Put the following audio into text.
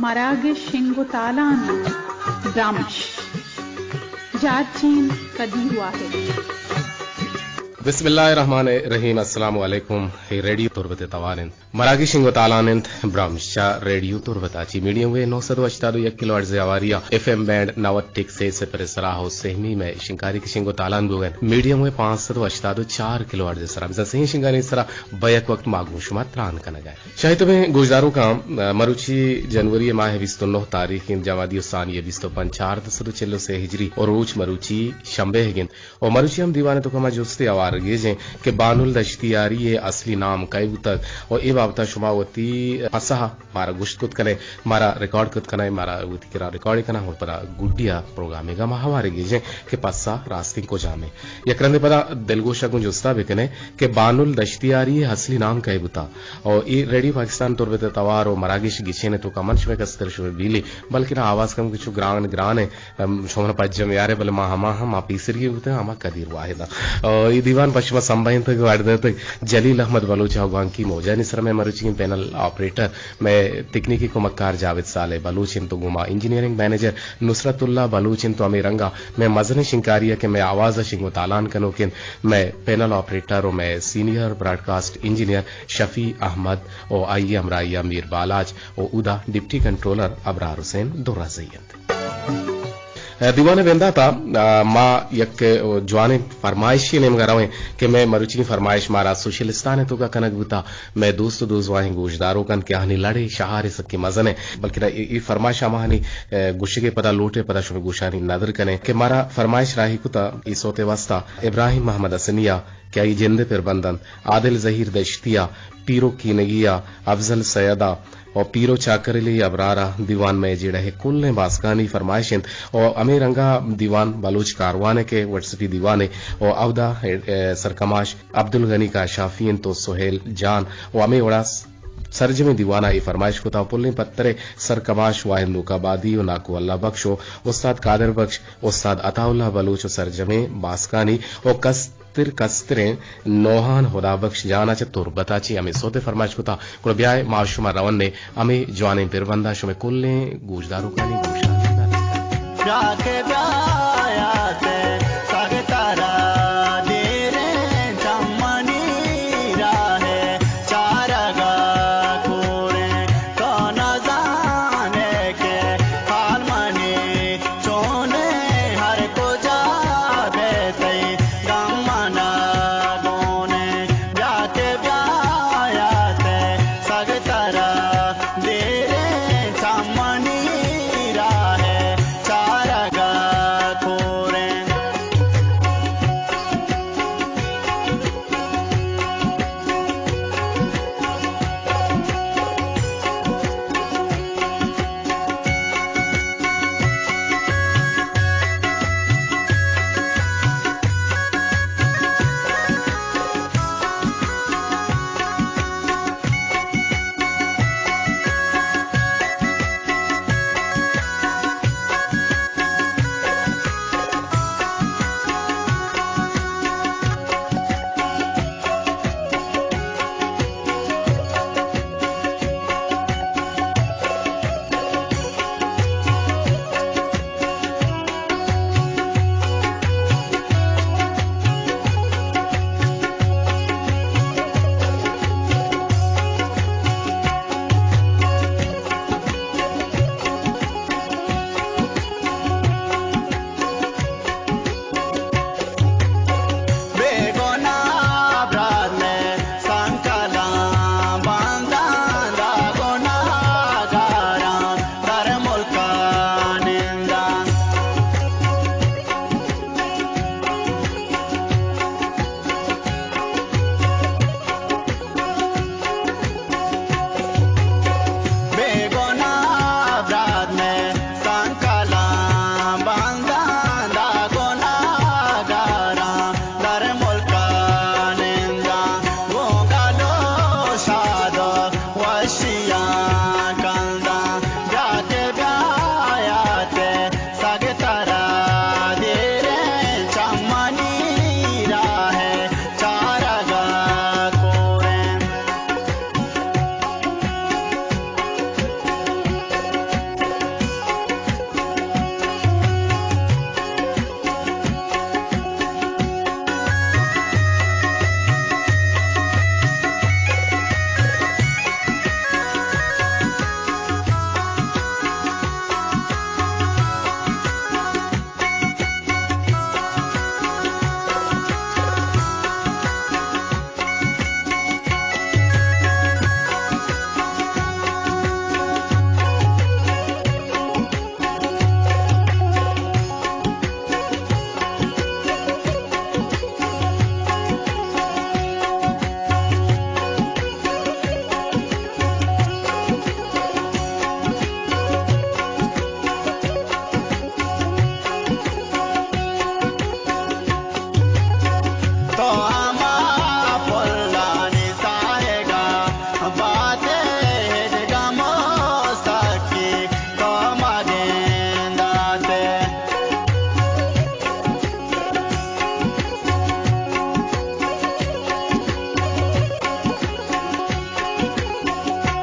Maragish Shingutalan Brahmish Jachin Kadi Wahid Bismillahirrahmanirrahim. Assalamu alaikum. Hey radio turbate tawarin. Maragi shingo talanent Brahmisha radio turbatachi medium way 981 kilohertz avaria FM band 90 से परिसरा हो सहमी में शिंकारी की Shingo तालान गोगन medium में 584 किलोhertz सरा बिसा सही शिंगानी सरा बयक वक्त मागू शुमा त्रान कना गए शायद में गुजदारों का मरुची जनवरी माह 29 तारीख इन जवादी सानी 254 चलो से हिजरी और रोज मरुची शंबे हिगिन और मरुची हम दीवाने तो कमा जुस्ते आवार गेजें कि बानुल दश्तियारी ये असली नाम कई तक और ए बाबता शुमावती फसा मारा गुश्त कुत कने मारा रिकॉर्ड कुत कने मारा उती करा रिकॉर्ड कना हो परा गुड्डिया प्रोग्राम का महावारे गेजें कि पसा रास्ते को जामे यकरंदे पदा दिलगोशा गुंज उस्ता बेकने कि बानुल दश्तियारी ये असली नाम कई बुता और ए रेडियो पाकिस्तान तोरबते तवार और मरागिश गिचे ने तो कमन शवे कस्तर शवे बिली बल्कि ना आवाज कम कुछ ग्राने शोमन पज्जम यारे बल मा पीसरी होते हमा कदीर वाहिदा और ये दीवान पश्चिम संबंध तक वार्ड तक जलील अहमद बलूच अफगान की मौजा निसर में मरुची पैनल ऑपरेटर मैं तकनीकी को मक्कार जावेद साले बलूचिन तो गुमा इंजीनियरिंग मैनेजर नुसरतुल्ला बलूचिन तो अमी रंगा मैं मजन शिंकारिया के मैं आवाज शिंगो तालान कनोकिन मैं पैनल ऑपरेटर और मैं senior broadcast engineer Shafi Ahmed और आई अमराइया मीर बालाज और उदा डिप्टी कंट्रोलर अबरार हुसैन दोरा जैयद दीवाने वेंदा था माँ यक जवाने फरमाइशी ने मगरावे कि मैं मरुची फरमाइश मारा सोशलिस्तान है तो का कनक बुता मैं दोस्त वाहे गोशदारों कन के हनी लड़े शहारे सके मजने बल्कि ये फरमाइश माहनी गुशे के पता लोटे पता शुभ गुशानी नदर कने कि मारा फरमाइश राही कुता इस होते वास्ता इब्राहिम मोहम्मद असनिया क्या ये जिंदे पर बंदन आदिल जहीर दश्तिया पीरो की नगिया अफजल सैयदा और पीरो चाकरली अबरारा दीवान में जेड़ा है कुल ने बासकानी फरमाइशन और अमीर रंगा दीवान बलूच कारवाने के व्हाट्सएपी दीवाने और अवदा सरकमाश अब्दुल गनी का शाफियन तो सोहेल जान और अमी वड़ा सरजमे दीवाना ये फरमाइश को पुल्ली पत्तरे सरकमाश वाहिंदू का बादी और नाकू अल्लाह बख्शो उस्ताद कादर बख्श उस्ताद अताउल्लाह बलूच सरजमे बासकानी और कस्तरे नोहान खुदा बख्श जाना च तुरबताची हमें सोते फरमाइश को था कुल ब्याय माशुमा रवन ने हमें जवाने पिरबंदा शुमे कुल ने गूजदारों का नहीं गूशा